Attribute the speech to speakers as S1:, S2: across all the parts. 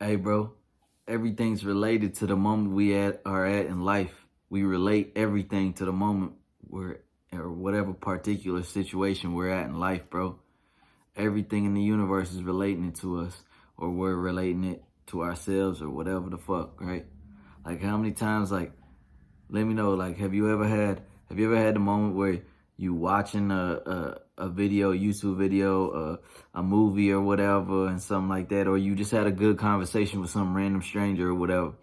S1: Hey, bro, everything's related to the moment are at in life. We relate everything to the moment we're or whatever particular situation we're at in life, bro. Everything in the universe is relating it to us, or we're relating it to ourselves, or whatever the fuck, right? Like how many times, like, let me know, like, have you ever had the moment where you watching a video, a YouTube video, a movie or whatever, and something like that, or you just had a good conversation with some random stranger or whatever,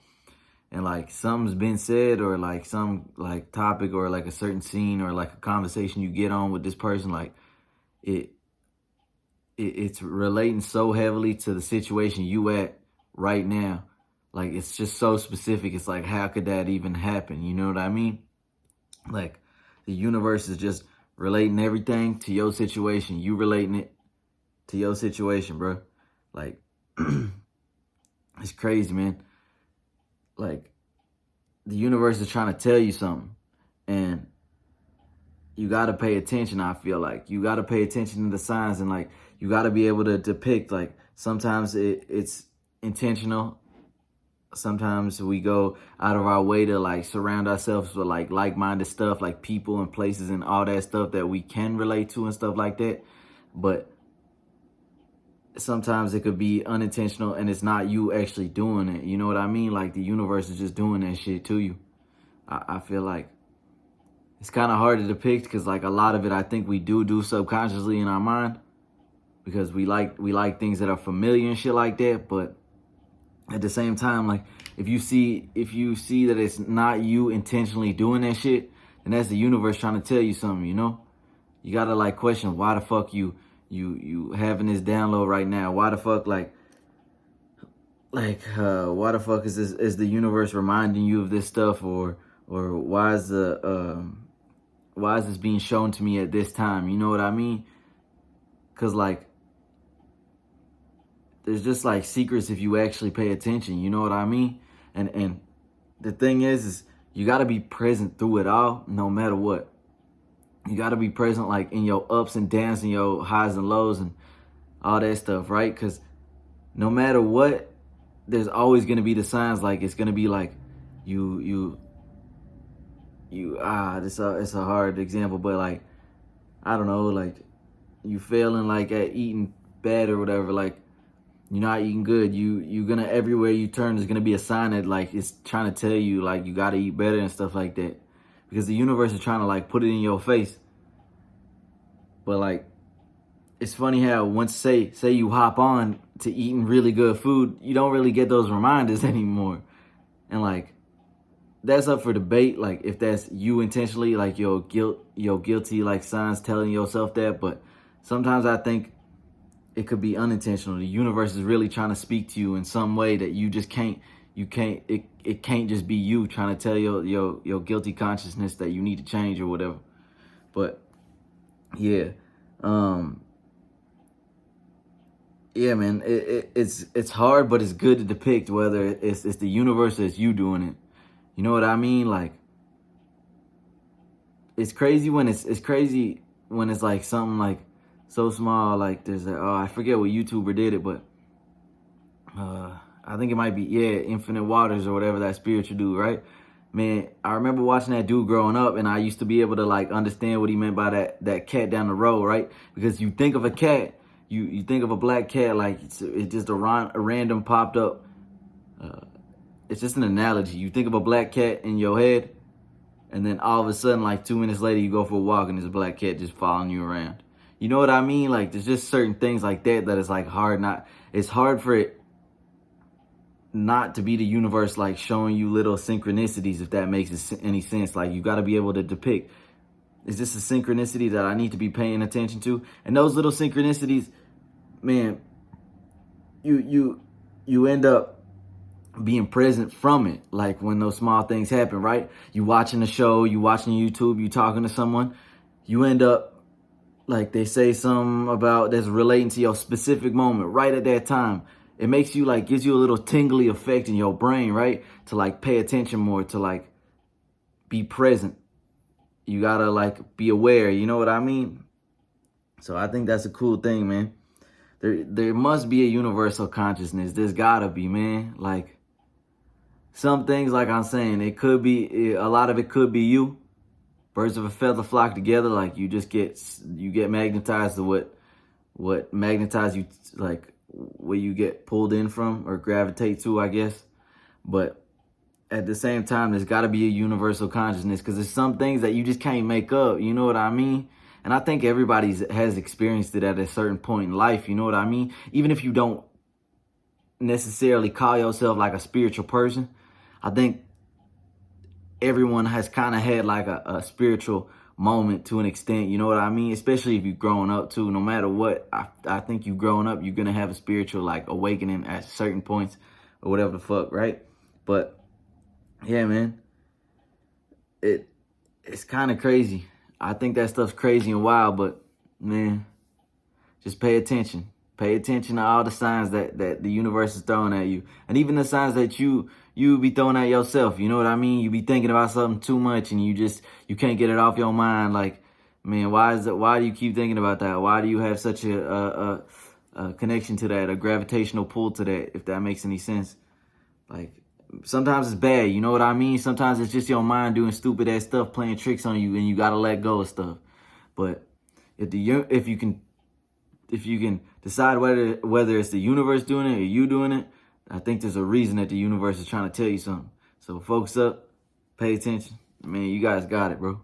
S1: and like something's been said, or like some like topic, or like a certain scene, or like a conversation you get on with this person, like it, it's relating so heavily to the situation you at right now. Like it's just so specific. It's like, how could that even happen? You know what I mean? Like the universe is just relating everything to your situation. You relating it to your situation, bro. Like it's crazy, man. Like the universe is trying to tell you something, and you got to pay attention. I feel like you got to pay attention to the signs, and like you got to be able to depict. Like sometimes it's intentional. Sometimes we go out of our way to like surround ourselves with like-minded stuff, like people and places and all that stuff that we can relate to and stuff like that. But sometimes it could be unintentional, and it's not you actually doing it. You know what I mean? Like the universe is just doing that shit to you. I feel like it's kind of hard to depict, because like a lot of it I think we do subconsciously in our mind, because we like things that are familiar and shit like that. But at the same time, like if you see that it's not you intentionally doing that shit, then that's the universe trying to tell you something. You gotta like question why the fuck you having this download right now. Why the fuck, why the fuck is the universe reminding you of this stuff, or why is this being shown to me at this time? You know what I mean? Because like there's just like secrets if you actually pay attention. You know what I mean? And the thing is you got to be present through it all, no matter what. You got to be present, like in your ups and downs, and your highs and lows, and all that stuff, right? Because no matter what, there's always gonna be the signs. Like it's gonna be like you you it's a hard example, but like I don't know, like you failing like at eating bad or whatever, like you're not eating good. You're gonna, everywhere you turn, there's gonna be a sign that like it's trying to tell you like you gotta eat better and stuff like that, because the universe is trying to like put it in your face. But like it's funny how once say you hop on to eating really good food, you don't really get those reminders anymore. And like that's up for debate, like if that's you intentionally, like your guilty like signs telling yourself that. But sometimes I think it could be unintentional. The universe is really trying to speak to you in some way that you just can't. It can't just be you trying to tell your guilty consciousness that you need to change or whatever. But yeah, um, yeah, man, it's hard, but it's good to depict, whether it's the universe or it's you doing it. You know what I mean? Like it's crazy when it's like something like so small. Like there's I forget what YouTuber did it, but I think it might be, yeah, Infinite Waters or whatever, that spiritual dude, right? Man, I remember watching that dude growing up, and I used to be able to like understand what he meant by that cat down the road, right? Because you think of a cat, you think of a black cat, like it's just a random popped up. It's just an analogy. You think of a black cat in your head, and then all of a sudden, like 2 minutes later, you go for a walk and there's a black cat just following you around. You know what I mean? Like there's just certain things like that it's like it's hard for it not to be the universe like showing you little synchronicities, if that makes any sense. Like you got to be able to depict, is this a synchronicity that I need to be paying attention to? And those little synchronicities, man, you end up being present from it. Like when those small things happen, right? You watching the show, you watching YouTube, you talking to someone, you end up, like they say something about that's relating to your specific moment right at that time. It makes you like, gives you a little tingly effect in your brain, right? To like pay attention more, to like be present. You gotta like be aware, you know what I mean? So I think that's a cool thing, man. there must be a universal consciousness. There's gotta be, man. Like, some things, like I'm saying, it could be, a lot of it could be you. Birds of a feather flock together. Like, you get magnetized to what magnetizes you, like where you get pulled in from or gravitate to, I guess. But at the same time, there's got to be a universal consciousness, because there's some things that you just can't make up. You know what I mean? And I think everybody has experienced it at a certain point in life. You know what I mean? Even if you don't necessarily call yourself like a spiritual person, I think everyone has kind of had like a spiritual moment to an extent. You know what I mean? Especially if you've grown up too. No matter what, I think you've grown up, you're going to have a spiritual like awakening at certain points or whatever the fuck, right? But yeah, man, it's kind of crazy. I think that stuff's crazy and wild, but man, just pay attention. Pay attention to all the signs that the universe is throwing at you. And even the signs that you be throwing at yourself. You know what I mean? You be thinking about something too much and you can't get it off your mind. Like, man, why do you keep thinking about that? Why do you have such a connection to that, a gravitational pull to that, if that makes any sense? Like, sometimes it's bad, you know what I mean? Sometimes it's just your mind doing stupid ass stuff, playing tricks on you, and you gotta let go of stuff. But if you can decide whether it's the universe doing it or you doing it, I think there's a reason that the universe is trying to tell you something. So focus up, pay attention. Man, you guys got it, bro.